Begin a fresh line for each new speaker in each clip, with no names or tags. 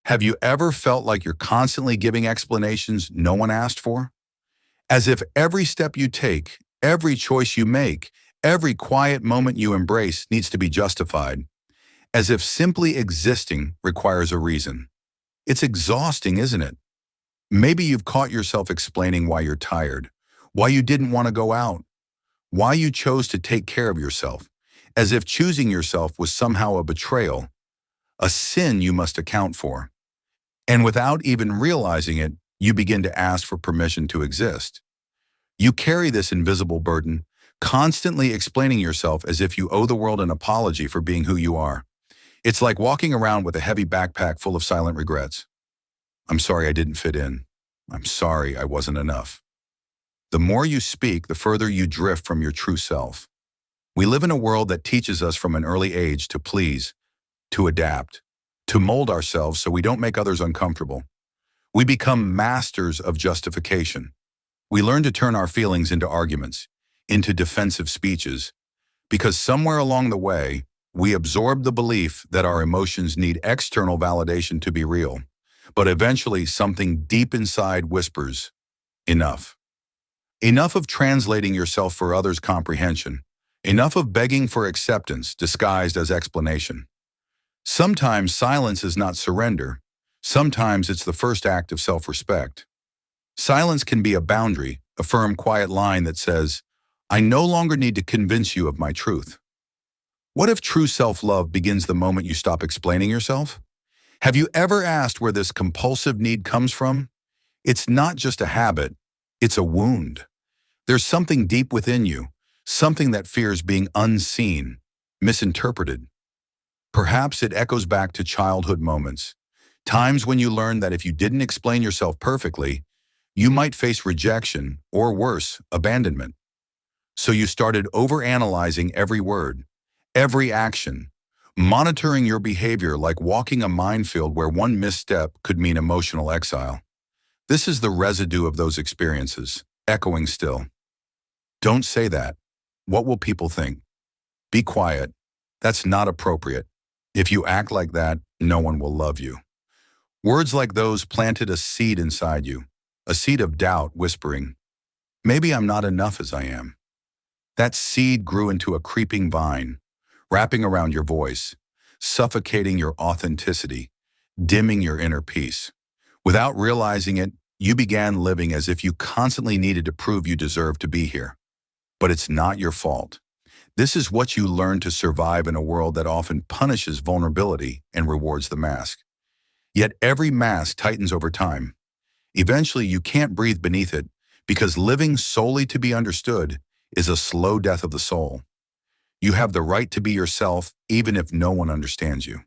Have you ever felt like you're constantly giving explanations no one asked for? As if every step you take, every choice you make, every quiet moment you embrace needs to be justified. As if simply existing requires a reason. It's exhausting, isn't it? Maybe you've caught yourself explaining why you're tired, why you didn't want to go out, why you chose to take care of yourself, as if choosing yourself was somehow a betrayal, a sin you must account for. And without even realizing it, you begin to ask for permission to exist. You carry this invisible burden, constantly explaining yourself as if you owe the world an apology for being who you are. It's like walking around with a heavy backpack full of silent regrets. I'm sorry I didn't fit in. I'm sorry I wasn't enough. The more you speak, the further you drift from your true self. We live in a world that teaches us from an early age to please, to adapt, to mold ourselves so we don't make others uncomfortable. We become masters of justification. We learn to turn our feelings into arguments, into defensive speeches, because somewhere along the way, we absorb the belief that our emotions need external validation to be real. But eventually, something deep inside whispers, enough. Enough of translating yourself for others' comprehension. Enough of begging for acceptance disguised as explanation. Sometimes silence is not surrender. Sometimes it's the first act of self-respect. Silence can be a boundary, a firm, quiet line that says, I no longer need to convince you of my truth. What if true self-love begins the moment you stop explaining yourself? Have you ever asked where this compulsive need comes from? It's not just a habit, it's a wound. There's something deep within you, something that fears being unseen, misinterpreted. Perhaps it echoes back to childhood moments, times when you learned that if you didn't explain yourself perfectly, you might face rejection or worse, abandonment. So you started overanalyzing every word, every action, monitoring your behavior like walking a minefield where one misstep could mean emotional exile. This is the residue of those experiences, echoing still. Don't say that. What will people think? Be quiet. That's not appropriate. If you act like that, no one will love you. Words like those planted a seed inside you, a seed of doubt whispering, maybe I'm not enough as I am. That seed grew into a creeping vine, wrapping around your voice, suffocating your authenticity, dimming your inner peace. Without realizing it, you began living as if you constantly needed to prove you deserve to be here. But it's not your fault. This is what you learn to survive in a world that often punishes vulnerability and rewards the mask. Yet every mask tightens over time. Eventually, you can't breathe beneath it because living solely to be understood is a slow death of the soul. You have the right to be yourself even if no one understands you.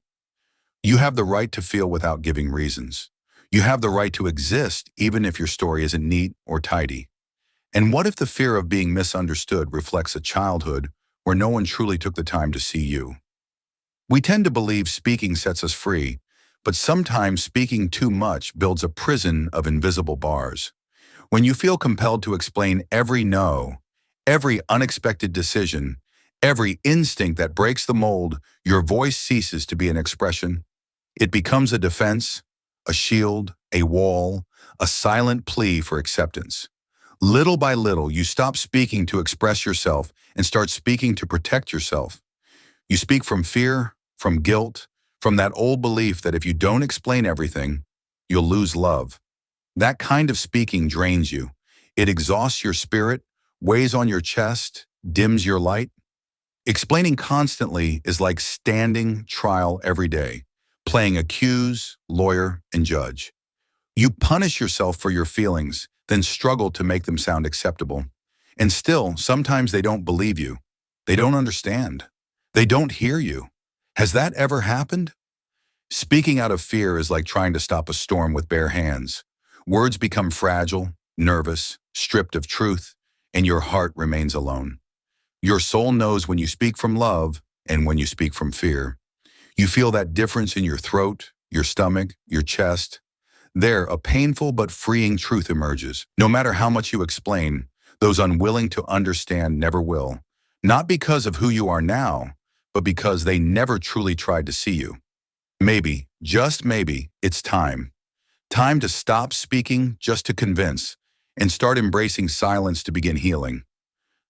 You have the right to feel without giving reasons. You have the right to exist even if your story isn't neat or tidy. And what if the fear of being misunderstood reflects a childhood where no one truly took the time to see you? We tend to believe speaking sets us free, but sometimes speaking too much builds a prison of invisible bars. When you feel compelled to explain every no, every unexpected decision, every instinct that breaks the mold, your voice ceases to be an expression. It becomes a defense, a shield, a wall, a silent plea for acceptance. Little by little, you stop speaking to express yourself and start speaking to protect yourself. You speak from fear, from guilt, from that old belief that if you don't explain everything, you'll lose love. That kind of speaking drains you. It exhausts your spirit, weighs on your chest, dims your light. Explaining constantly is like standing trial every day, playing accuse, lawyer, and judge. You punish yourself for your feelings, then struggle to make them sound acceptable. And still, sometimes they don't believe you. They don't understand. They don't hear you. Has that ever happened? Speaking out of fear is like trying to stop a storm with bare hands. Words become fragile, nervous, stripped of truth, and your heart remains alone. Your soul knows when you speak from love and when you speak from fear. You feel that difference in your throat, your stomach, your chest. There, a painful but freeing truth emerges. No matter how much you explain, those unwilling to understand never will. Not because of who you are now, but because they never truly tried to see you. Maybe, just maybe, it's time. Time to stop speaking just to convince and start embracing silence to begin healing.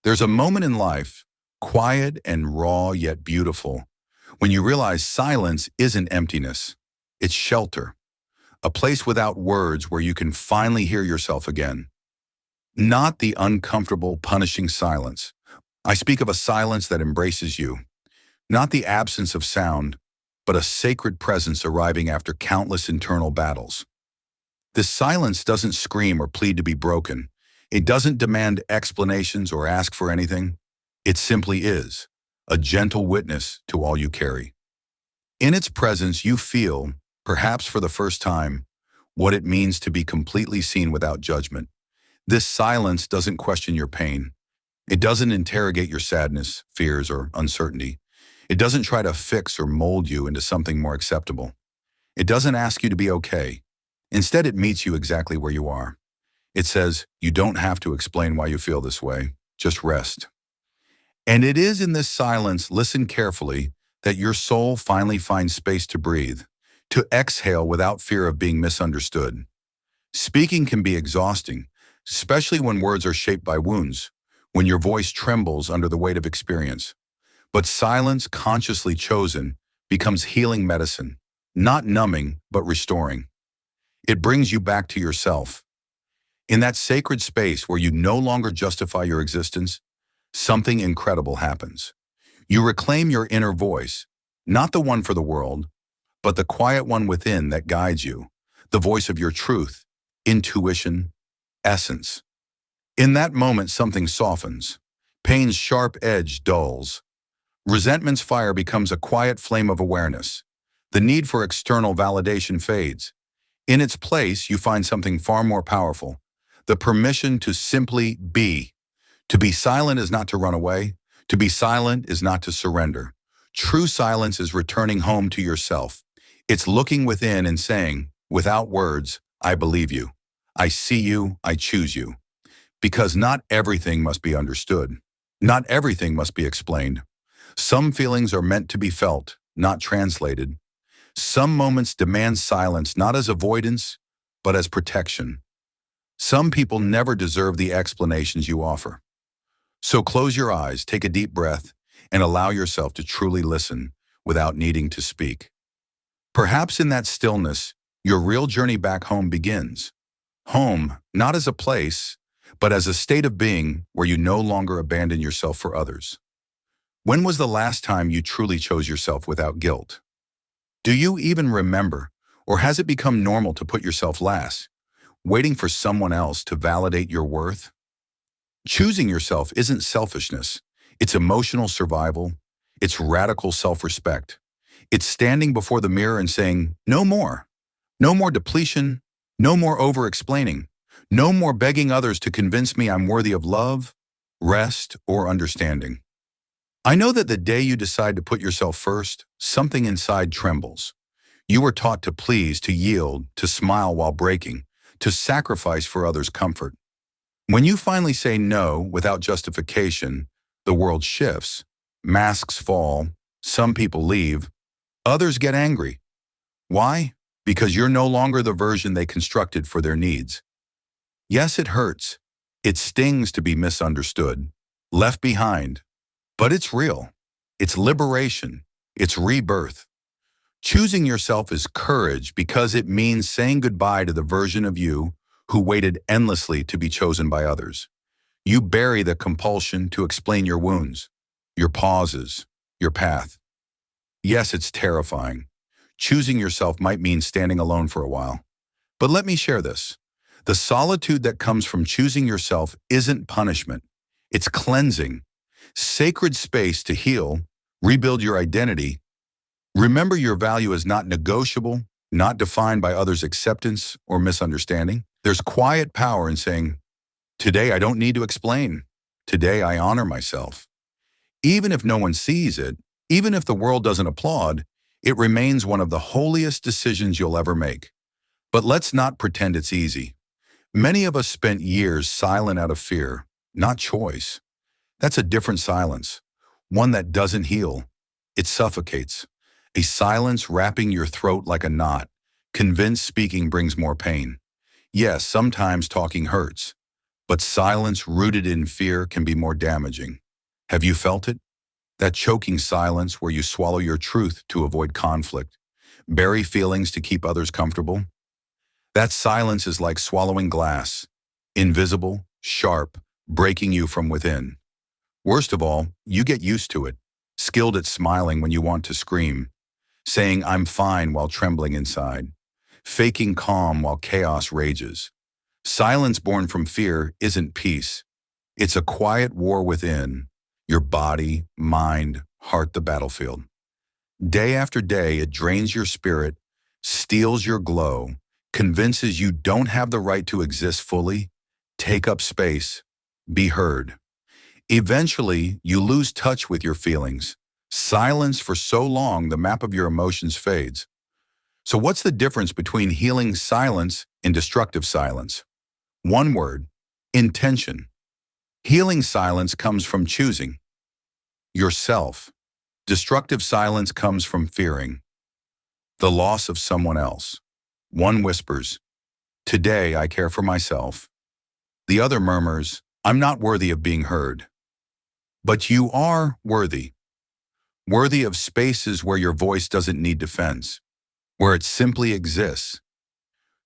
There's a moment in life, quiet and raw yet beautiful, when you realize silence isn't emptiness. It's shelter, a place without words where you can finally hear yourself again. Not the uncomfortable, punishing silence. I speak of a silence that embraces you. Not the absence of sound, but a sacred presence arriving after countless internal battles. This silence doesn't scream or plead to be broken. It doesn't demand explanations or ask for anything. It simply is, a gentle witness to all you carry. In its presence, you feel, perhaps for the first time, what it means to be completely seen without judgment. This silence doesn't question your pain. It doesn't interrogate your sadness, fears, or uncertainty. It doesn't try to fix or mold you into something more acceptable. It doesn't ask you to be okay. Instead, it meets you exactly where you are. It says, you don't have to explain why you feel this way. Just rest. And it is in this silence, listen carefully, that your soul finally finds space to breathe, to exhale without fear of being misunderstood. Speaking can be exhausting, especially when words are shaped by wounds, when your voice trembles under the weight of experience. But silence, consciously chosen, becomes healing medicine, not numbing, but restoring. It brings you back to yourself. In that sacred space where you no longer justify your existence, something incredible happens. You reclaim your inner voice, not the one for the world, but the quiet one within that guides you, the voice of your truth, intuition, essence. In that moment, something softens. Pain's sharp edge dulls. Resentment's fire becomes a quiet flame of awareness. The need for external validation fades. In its place, you find something far more powerful, the permission to simply be. To be silent is not to run away. To be silent is not to surrender. True silence is returning home to yourself. It's looking within and saying, without words, I believe you. I see you, I choose you. Because not everything must be understood. Not everything must be explained. Some feelings are meant to be felt, not translated. Some moments demand silence, not as avoidance, but as protection. Some people never deserve the explanations you offer. So close your eyes, take a deep breath, and allow yourself to truly listen without needing to speak. Perhaps in that stillness, your real journey back home begins. Home, not as a place, but as a state of being where you no longer abandon yourself for others. When was the last time you truly chose yourself without guilt? Do you even remember, or has it become normal to put yourself last, waiting for someone else to validate your worth? Choosing yourself isn't selfishness. It's emotional survival. It's radical self-respect. It's standing before the mirror and saying, no more. No more depletion. No more over-explaining. No more begging others to convince me I'm worthy of love, rest, or understanding. I know that the day you decide to put yourself first, something inside trembles. You were taught to please, to yield, to smile while breaking, to sacrifice for others' comfort. When you finally say no without justification, the world shifts. Masks fall, some people leave, others get angry. Why? Because you're no longer the version they constructed for their needs. Yes, it hurts. It stings to be misunderstood, left behind. But it's real. It's liberation. It's rebirth. Choosing yourself is courage because it means saying goodbye to the version of you who waited endlessly to be chosen by others. You bury the compulsion to explain your wounds, your pauses, your path. Yes, it's terrifying. Choosing yourself might mean standing alone for a while. But let me share this. The solitude that comes from choosing yourself isn't punishment. It's cleansing. Sacred space to heal, rebuild your identity. Remember, your value is not negotiable, not defined by others' acceptance or misunderstanding. There's quiet power in saying, today I don't need to explain. Today I honor myself. Even if no one sees it, even if the world doesn't applaud, it remains one of the holiest decisions you'll ever make. But let's not pretend it's easy. Many of us spent years silent out of fear, not choice. That's a different silence, one that doesn't heal. It suffocates. A silence wrapping your throat like a knot, convinced speaking brings more pain. Yes, sometimes talking hurts, but silence rooted in fear can be more damaging. Have you felt it? That choking silence where you swallow your truth to avoid conflict, bury feelings to keep others comfortable? That silence is like swallowing glass, invisible, sharp, breaking you from within. Worst of all, you get used to it, skilled at smiling when you want to scream, saying I'm fine while trembling inside, faking calm while chaos rages. Silence born from fear isn't peace. It's a quiet war within, your body, mind, heart the battlefield. Day after day, it drains your spirit, steals your glow, convinces you don't have the right to exist fully, take up space, be heard. Eventually, you lose touch with your feelings. Silence for so long, the map of your emotions fades. So what's the difference between healing silence and destructive silence? One word: intention. Healing silence comes from choosing yourself. Destructive silence comes from fearing the loss of someone else. One whispers, "Today I care for myself." The other murmurs, "I'm not worthy of being heard." But you are worthy. Worthy of spaces where your voice doesn't need defense, where it simply exists.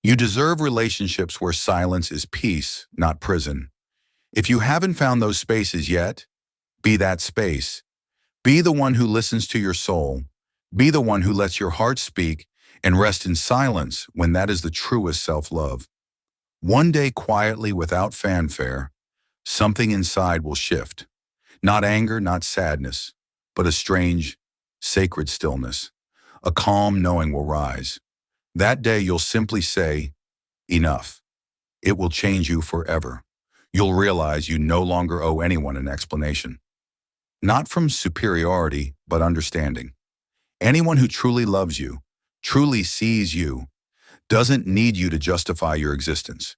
You deserve relationships where silence is peace, not prison. If you haven't found those spaces yet, be that space. Be the one who listens to your soul. Be the one who lets your heart speak and rest in silence when that is the truest self-love. One day, quietly, without fanfare, something inside will shift. Not anger, not sadness, but a strange, sacred stillness. A calm knowing will rise. That day you'll simply say, enough. It will change you forever. You'll realize you no longer owe anyone an explanation. Not from superiority, but understanding. Anyone who truly loves you, truly sees you, doesn't need you to justify your existence.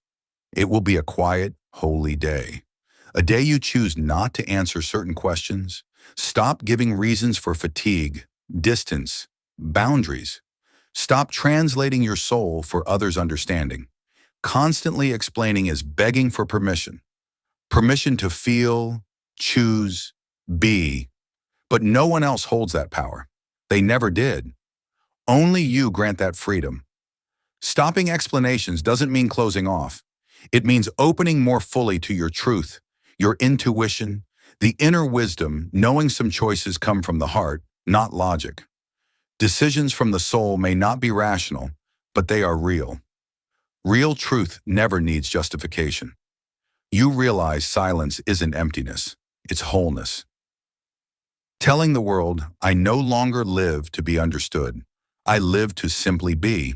It will be a quiet, holy day. A day you choose not to answer certain questions. Stop giving reasons for fatigue, distance, boundaries. Stop translating your soul for others' understanding. Constantly explaining is begging for permission. Permission to feel, choose, be. But no one else holds that power. They never did. Only you grant that freedom. Stopping explanations doesn't mean closing off. It means opening more fully to your truth, your intuition, the inner wisdom, knowing some choices come from the heart, not logic. Decisions from the soul may not be rational, but they are real. Real truth never needs justification. You realize silence isn't emptiness, it's wholeness. Telling the world, I no longer live to be understood. I live to simply be.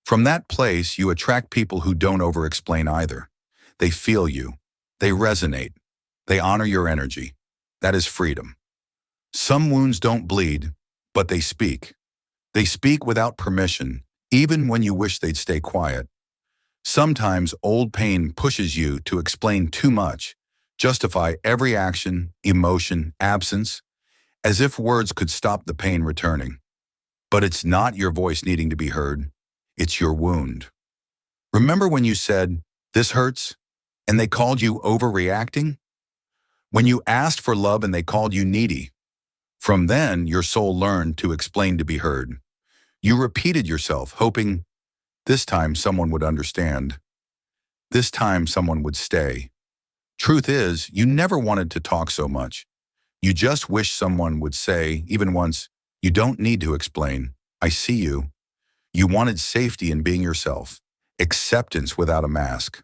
From that place, you attract people who don't over-explain either. They feel you. They resonate. They honor your energy. That is freedom. Some wounds don't bleed, but they speak. They speak without permission, even when you wish they'd stay quiet. Sometimes old pain pushes you to explain too much, justify every action, emotion, absence, as if words could stop the pain returning. But it's not your voice needing to be heard. It's your wound. Remember when you said, "This hurts," and they called you overreacting? When you asked for love and they called you needy? From then, your soul learned to explain to be heard. You repeated yourself, hoping, this time someone would understand. This time someone would stay. Truth is, you never wanted to talk so much. You just wished someone would say, even once, you don't need to explain. I see you. You wanted safety in being yourself, acceptance without a mask.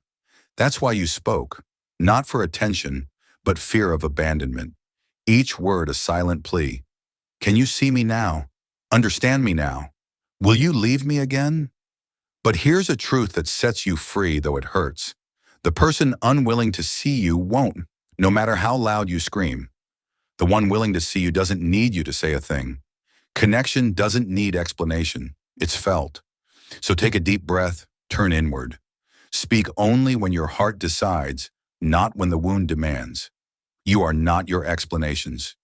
That's why you spoke, not for attention, but fear of abandonment. Each word a silent plea. Can you see me now? Understand me now? Will you leave me again? But here's a truth that sets you free, though it hurts. The person unwilling to see you won't, no matter how loud you scream. The one willing to see you doesn't need you to say a thing. Connection doesn't need explanation. It's felt. So take a deep breath, turn inward. Speak only when your heart decides, not when the wound demands. You are not your explanations.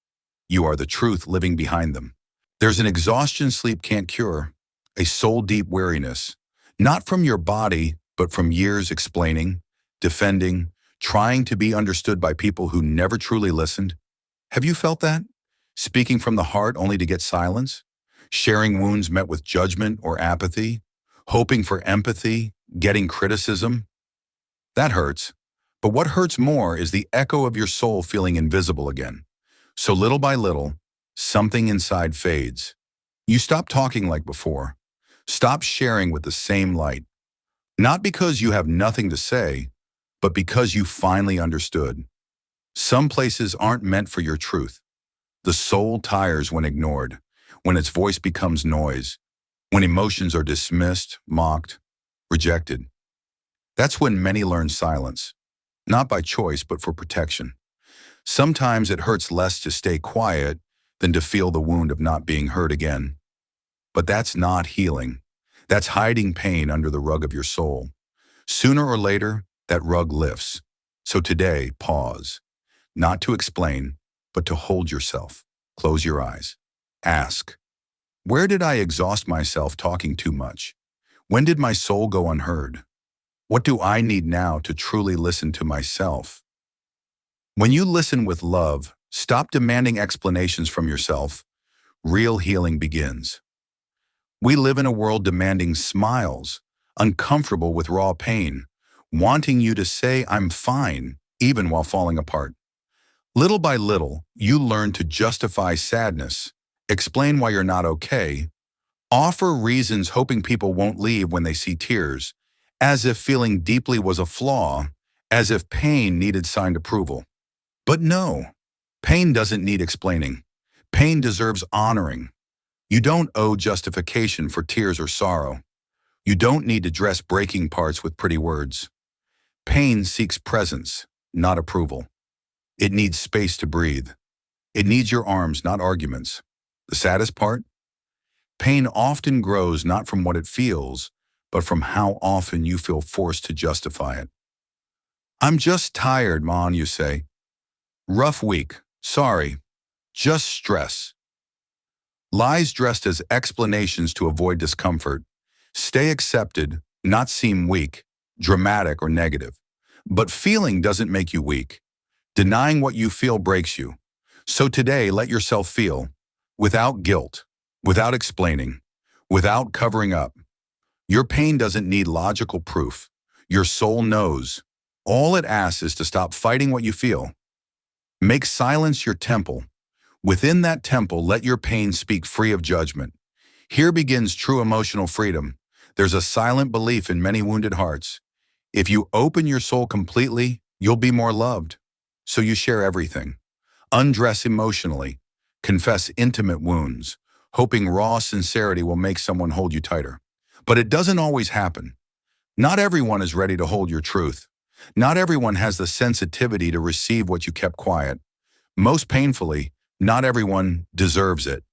You are the truth living behind them. There's an exhaustion sleep can't cure, a soul-deep weariness, not from your body, but from years explaining, defending, trying to be understood by people who never truly listened. Have you felt that? Speaking from the heart only to get silence? Sharing wounds met with judgment or apathy? Hoping for empathy? Getting criticism? That hurts. But what hurts more is the echo of your soul feeling invisible again. So little by little, something inside fades. You stop talking like before. Stop sharing with the same light. Not because you have nothing to say, but because you finally understood. Some places aren't meant for your truth. The soul tires when ignored, when its voice becomes noise, when emotions are dismissed, mocked, rejected. That's when many learn silence, not by choice, but for protection. Sometimes it hurts less to stay quiet than to feel the wound of not being heard again. But that's not healing. That's hiding pain under the rug of your soul. Sooner or later, that rug lifts. So today, pause. Not to explain, but to hold yourself. Close your eyes. Ask, where did I exhaust myself talking too much? When did my soul go unheard? What do I need now to truly listen to myself? When you listen with love, stop demanding explanations from yourself. Real healing begins. We live in a world demanding smiles, uncomfortable with raw pain, wanting you to say, I'm fine, even while falling apart. Little by little, you learn to justify sadness, explain why you're not okay, offer reasons hoping people won't leave when they see tears, as if feeling deeply was a flaw, as if pain needed signed approval. But no, pain doesn't need explaining. Pain deserves honoring. You don't owe justification for tears or sorrow. You don't need to dress breaking parts with pretty words. Pain seeks presence, not approval. It needs space to breathe. It needs your arms, not arguments. The saddest part? Pain often grows not from what it feels, but from how often you feel forced to justify it. I'm just tired, Mon, you say. Rough week. Sorry. Just stress. Lies dressed as explanations to avoid discomfort. Stay accepted, not seem weak, dramatic or negative. But feeling doesn't make you weak. Denying what you feel breaks you. So today, let yourself feel, without guilt, without explaining, without covering up. Your pain doesn't need logical proof. Your soul knows. All it asks is to stop fighting what you feel. Make silence your temple. Within that temple, let your pain speak free of judgment. Here begins true emotional freedom. There's a silent belief in many wounded hearts. If you open your soul completely, you'll be more loved. So you share everything. Undress emotionally. Confess intimate wounds, hoping raw sincerity will make someone hold you tighter. But it doesn't always happen. Not everyone is ready to hold your truth. Not everyone has the sensitivity to receive what you kept quiet. Most painfully, not everyone deserves it.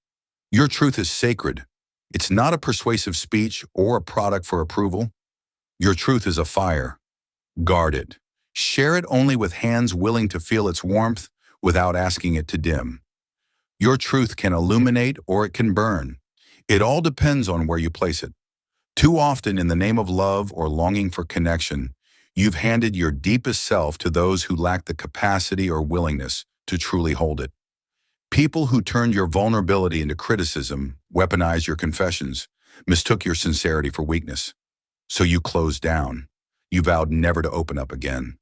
Your truth is sacred. It's not a persuasive speech or a product for approval. Your truth is a fire. Guard it. Share it only with hands willing to feel its warmth without asking it to dim. Your truth can illuminate or it can burn. It all depends on where you place it. Too often, in the name of love or longing for connection, you've handed your deepest self to those who lack the capacity or willingness to truly hold it. People who turned your vulnerability into criticism, weaponized your confessions, mistook your sincerity for weakness. So you closed down. You vowed never to open up again.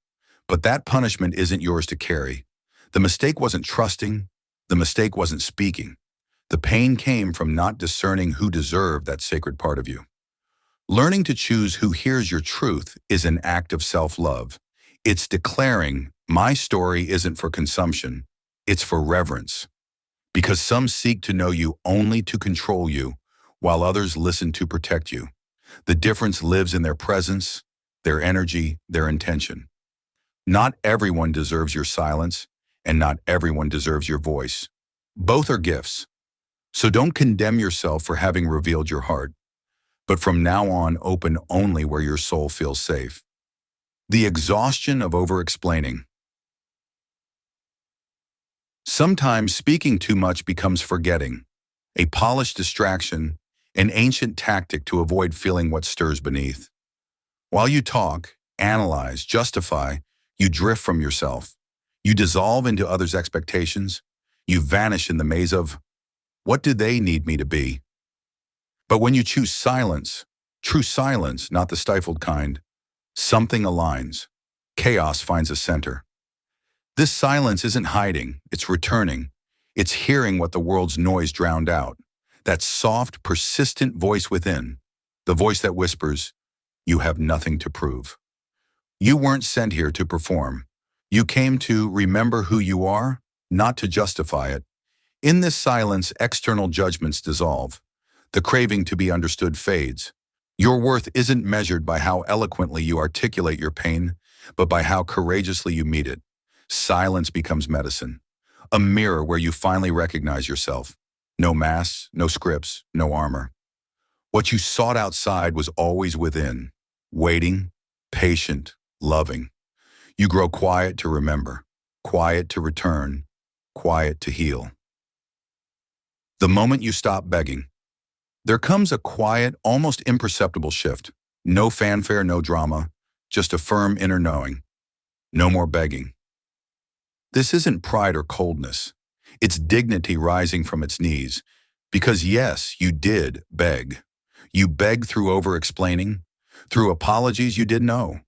But that punishment isn't yours to carry. The mistake wasn't trusting. The mistake wasn't speaking. The pain came from not discerning who deserved that sacred part of you. Learning to choose who hears your truth is an act of self-love. It's declaring, my story isn't for consumption. It's for reverence. Because some seek to know you only to control you, while others listen to protect you. The difference lives in their presence, their energy, their intention. Not everyone deserves your silence, and not everyone deserves your voice. Both are gifts. So don't condemn yourself for having revealed your heart. But from now on, open only where your soul feels safe. The exhaustion of over-explaining. Sometimes speaking too much becomes forgetting. a polished distraction, an ancient tactic to avoid feeling what stirs beneath. While you talk, analyze, justify, you drift from yourself. You dissolve into others' expectations. You vanish in the maze of, what do they need me to be? But when you choose silence, true silence, not the stifled kind, something aligns. Chaos finds a center. This silence isn't hiding, it's returning. It's hearing what the world's noise drowned out. That soft, persistent voice within. The voice that whispers, you have nothing to prove. You weren't sent here to perform. You came to remember who you are, not to justify it. In this silence, external judgments dissolve. The craving to be understood fades. Your worth isn't measured by how eloquently you articulate your pain, but by how courageously you meet it. Silence becomes medicine, a mirror where you finally recognize yourself. No masks, no scripts, no armor. What you sought outside was always within, waiting, patient, loving. You grow quiet to remember, quiet to return, quiet to heal. The moment you stop begging, there comes a quiet, almost imperceptible shift. No fanfare, no drama, just a firm inner knowing. No more begging. This isn't pride or coldness. It's dignity rising from its knees. Because yes, you did beg. You begged through over-explaining, through apologies you didn't owe,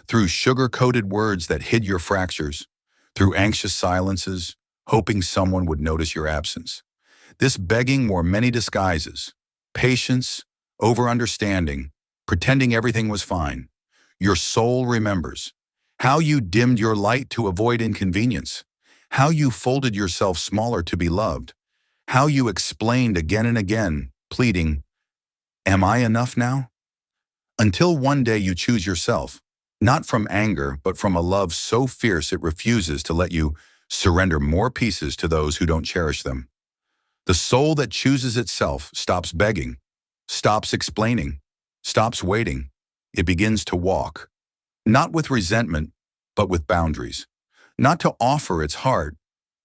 through sugar-coated words that hid your fractures, through anxious silences, hoping someone would notice your absence. This begging wore many disguises. Patience, over-understanding, pretending everything was fine. Your soul remembers how you dimmed your light to avoid inconvenience, how you folded yourself smaller to be loved, how you explained again and again, pleading, am I enough now? Until one day you choose yourself, not from anger, but from a love so fierce it refuses to let you surrender more pieces to those who don't cherish them. The soul that chooses itself stops begging, stops explaining, stops waiting. It begins to walk, not with resentment, but with boundaries. Not to offer its heart,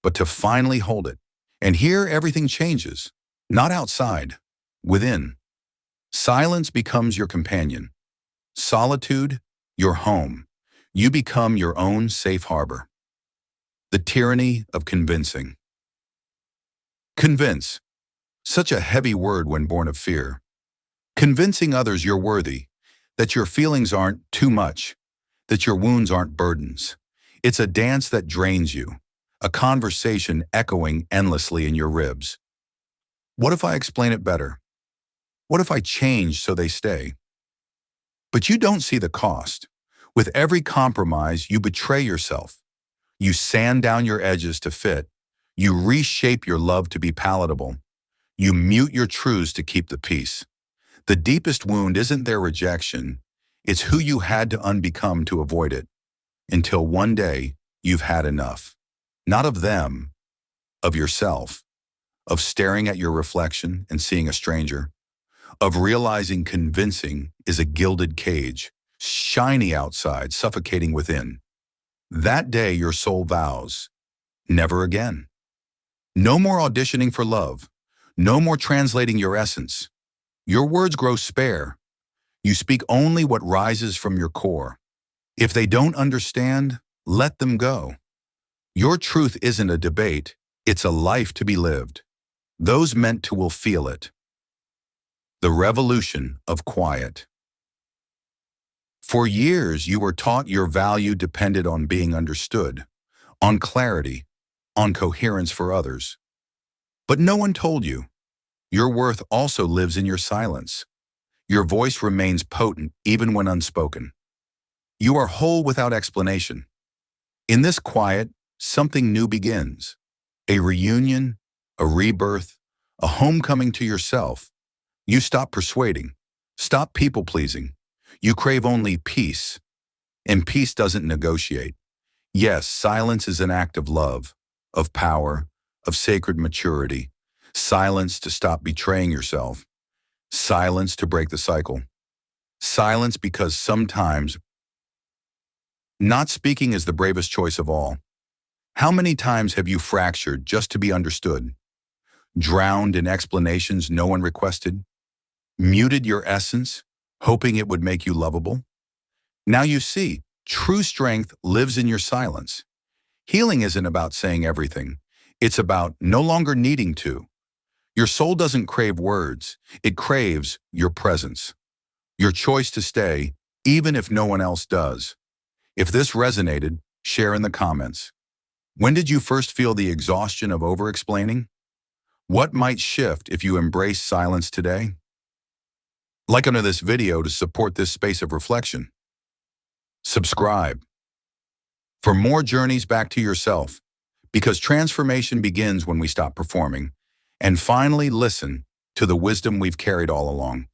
but to finally hold it. And here everything changes, not outside, within. Silence becomes your companion. Solitude, your home. You become your own safe harbor. The tyranny of convincing. Convince. Such a heavy word when born of fear. Convincing others you're worthy, that your feelings aren't too much, that your wounds aren't burdens. It's a dance that drains you, a conversation echoing endlessly in your ribs. What if I explain it better? What if I change so they stay? But you don't see the cost. With every compromise, you betray yourself. You sand down your edges to fit. You reshape your love to be palatable. You mute your truths to keep the peace. The deepest wound isn't their rejection. It's who you had to unbecome to avoid it. Until one day, you've had enough. Not of them, of yourself. Of staring at your reflection and seeing a stranger. Of realizing convincing is a gilded cage, shiny outside, suffocating within. That day your soul vows, never again. No more auditioning for love. No more translating your essence. Your words grow spare. You speak only what rises from your core. If they don't understand, let them go. Your truth isn't a debate, it's a life to be lived. Those meant to will feel it. The revolution of quiet. For years, you were taught your value depended on being understood, on clarity, on coherence for others. But no one told you. Your worth also lives in your silence. Your voice remains potent even when unspoken. You are whole without explanation. In this quiet, something new begins. A reunion, a rebirth, a homecoming to yourself. You stop persuading, stop people-pleasing. You crave only peace, and peace doesn't negotiate. Yes, silence is an act of love, of power, of sacred maturity. Silence to stop betraying yourself. Silence to break the cycle. Silence because sometimes not speaking is the bravest choice of all. How many times have you fractured just to be understood? Drowned in explanations no one requested? Muted your essence, hoping it would make you lovable? Now you see, true strength lives in your silence. Healing isn't about saying everything. It's about no longer needing to. Your soul doesn't crave words. It craves your presence. Your choice to stay, even if no one else does. If this resonated, share in the comments. When did you first feel the exhaustion of over-explaining? What might shift if you embrace silence today? Like under this video to support this space of reflection. Subscribe for more journeys back to yourself, because transformation begins when we stop performing and finally listen to the wisdom we've carried all along.